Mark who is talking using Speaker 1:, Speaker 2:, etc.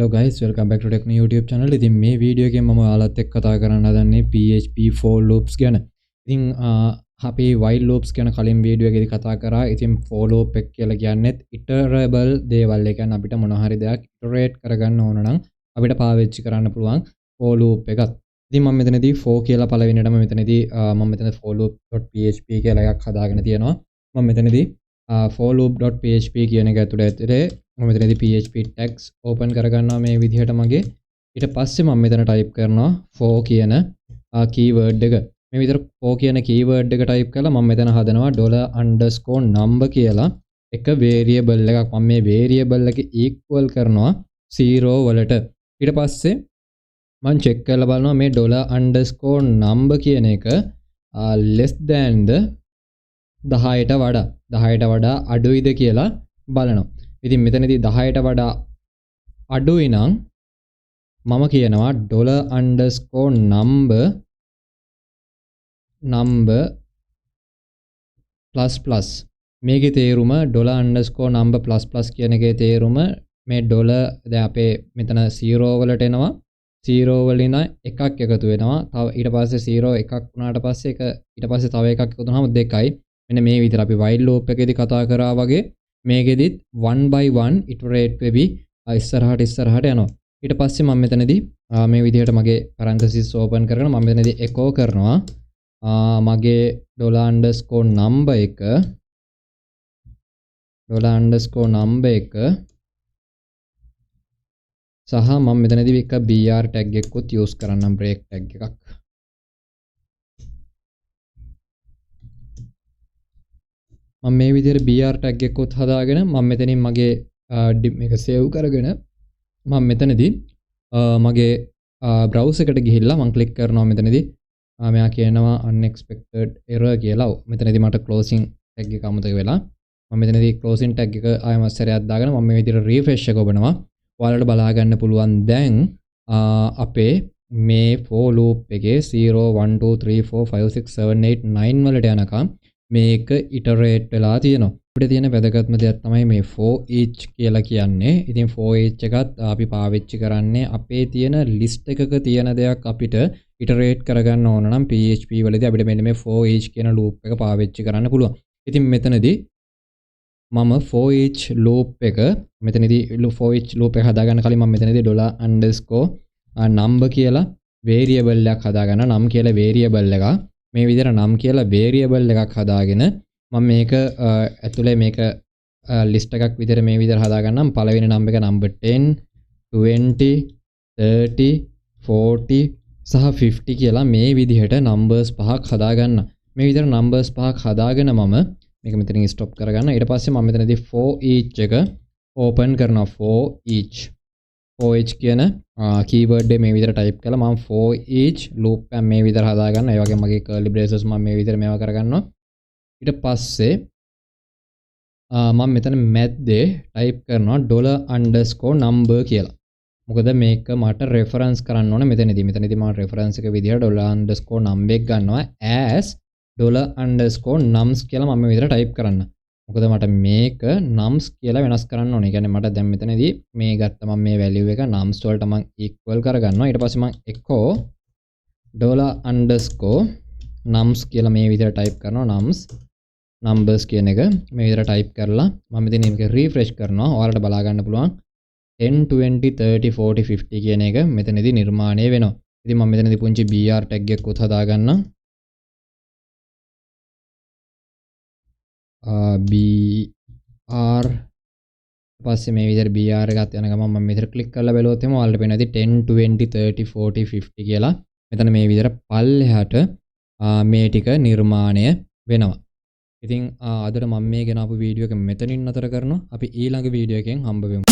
Speaker 1: Hello guys, welcome back to Techno YouTube channel. ඉතින් මේ video එකෙන් මම ඔයාලත් එක්ක කතා කරන්න හදන්නේ PHP For loops ගැන. ඉතින් අපි while loops ගැන කලින් වීඩියෝ එකේදී කතා කරා. ඉතින් for loop එක කියලා කියන්නේ iterable දේවල්. ඒ කියන්නේ අපිට මොන හරි දෙයක් iterate කරගන්න ඕන නම් අපිට පාවිච්චි කරන්න පුළුවන් for loop එකක්. ඉතින් මම මෙතනදී for කියලා පළවෙනියටම මෙතනදී මම මෙතන for loop.php කියලා එකක් හදාගෙන තියෙනවා. මම මෙතනදී for loop.php කියන එක ඇතුලේ මම මෙතනදී PHP tags open කරගන්නවා මේ විදිහට මගේ. ඊට පස්සේ මම මෙතන type කරනවා for කියන keyword එක. මේ විදිහට for කියන keyword එක type කරලා මම මෙතන හදනවා $_number කියලා එක variable එකක්. මම මේ variable එක equal කරනවා 0 වලට. ඊට පස්සේ මම check කරලා බලනවා මේ $_number කියන එක less than the 10ට වඩා අඩුයිද කියලා බලනවා. ඉතින් මෙතනදී 10ට වඩා අඩුයි නම් මම කියනවා $_number plus මේකේ තේරුම $_number plus කියන එකේ තේරුම මේ දැන් අපේ මෙතන 0 වලට එනවා 0 වලින් එකක් එකතු වෙනවා. තව ඊට පස්සේ 0 එකක් වුණාට පස්සේ ඊට පස්සේ තව එකක් එකතු වුණාම දෙකයි. මෙන්න මේ විදිහට අපි while loop එකේදී කතා කරා වගේ මේකෙදිත් 1 by 1 iterate වෙවි ඉස්සරහට යනවා. ඊට පස්සේ මම මෙතනදී මේ විදිහට මගේ parenthesis open කරගෙන මම මෙතනදී echo කරනවා මගේ $_number එක සහ මම මෙතනදී එක br tag එකකුත් use කරන්නම් break tag එකක්. මම මේ විදිහට br tag එකකුත් හදාගෙන මම මෙතනින් මගේ මේක save කරගෙන මම මෙතනදී මගේ browser එකට ගිහිල්ලා මම click කරනවා මෙතනදී මෙයා කියනවා unexpected error කියලා. මෙතනදී මට closing tag එක අමතක වෙලා මම මෙතනදී closing tag එක ආයෙම සැරයක් දාගෙන මම මේ විදිහට refresh එක ඔබනවා. ඔයාලට බලා ගන්න පුළුවන් දැන් අපේ මේ for loop එකේ 0 1 2 3 4 5 6 7 8 9 වලට යනකම් මේක iterate වෙලා තියෙනවා. අපිට තියෙන වැදගත්ම දෙයක් තමයි මේ foreach කියලා කියන්නේ. ඉතින් foreach එකත් අපි පාවිච්චි කරන්නේ අපේ තියෙන list එකක තියෙන දෙයක් අපිට iterate කරගන්න ඕන නම් PHP වලදී අපිට මෙන්න මේ foreach කියන loop එක පාවිච්චි කරන්න පුළුවන්. ඉතින් මෙතනදී මම foreach loop එක මෙතනදී foreach loop එක හදාගන්න කලින් මම මෙතනදී $_number කියලා variable එකක් හදාගන්න. නම් කියලා variable එකක් මේ විදිහට නම් කියලා variable එකක් හදාගෙන මම මේක ඇතුලේ මේක list එකක් විදිහට මේ විදිහට හදාගන්නම්. පළවෙනි number එක number 10 20 30 40 සහ 50 කියලා මේ විදිහට numbers පහක් හදාගන්න. මේ විදිහට numbers පහක් හදාගෙන මම මේක මෙතනින් stop කරගන්න. ඊට පස්සේ මම මෙතනදී for each එක open කරනවා. for each කියන keyword එක මේ විදිහට type කරලා මම for each loop එක මේ විදිහට හදාගන්න. ඒ වගේම මගේ curly braces මම මේ විදිහට මේවා කරගන්නවා. ඊට පස්සේ මම මෙතන මැද්දේ type කරනවා $_number කියලා. මොකද මේක මට reference කරන්න ඕන මෙතනදී මම reference එක විදිහට $_number එක ගන්නවා as $_nums කියලා මම මේ විදිහට type කරන්න. මොකද මට මේක nums කියලා වෙනස් කරන්න ඕනේ. ඒ කියන්නේ මට දැන් මෙතනදී මේ ගත්ත මම මේ value එක nums වලට මම equal කරගන්නවා. ඊට පස්සේ මම echo $_nums කියලා මේ විදිහට type කරනවා. numbers කියන එක මේ විදිහට type කරලා මම ඉතින් මේක refresh කරනවා. ඔයාලට බලා ගන්න පුළුවන් 10 20 30 40 50 කියන එක මෙතනදී නිර්මාණය වෙනවා. ඉතින් මම මෙතනදී පුංචි br tag එකක් උත් හදා ගන්නම්. br පස්සේ මේ විදිහට br එකත් යන ගමන් මම මෙතන ක්ලික් කරලා බලුවොත් එහම ඔයාලට පේනවා 10 20 30 40 50 කියලා මෙතන මේ විදිහට පල්ලෙහාට මේ ටික නිර්මාණය වෙනවා. ඉතින් අදට මම මේ ගැන අපු වීඩියෝ එක මෙතනින් නතර කරනවා. අපි ඊළඟ වීඩියෝ එකෙන් හම්බ වෙමු.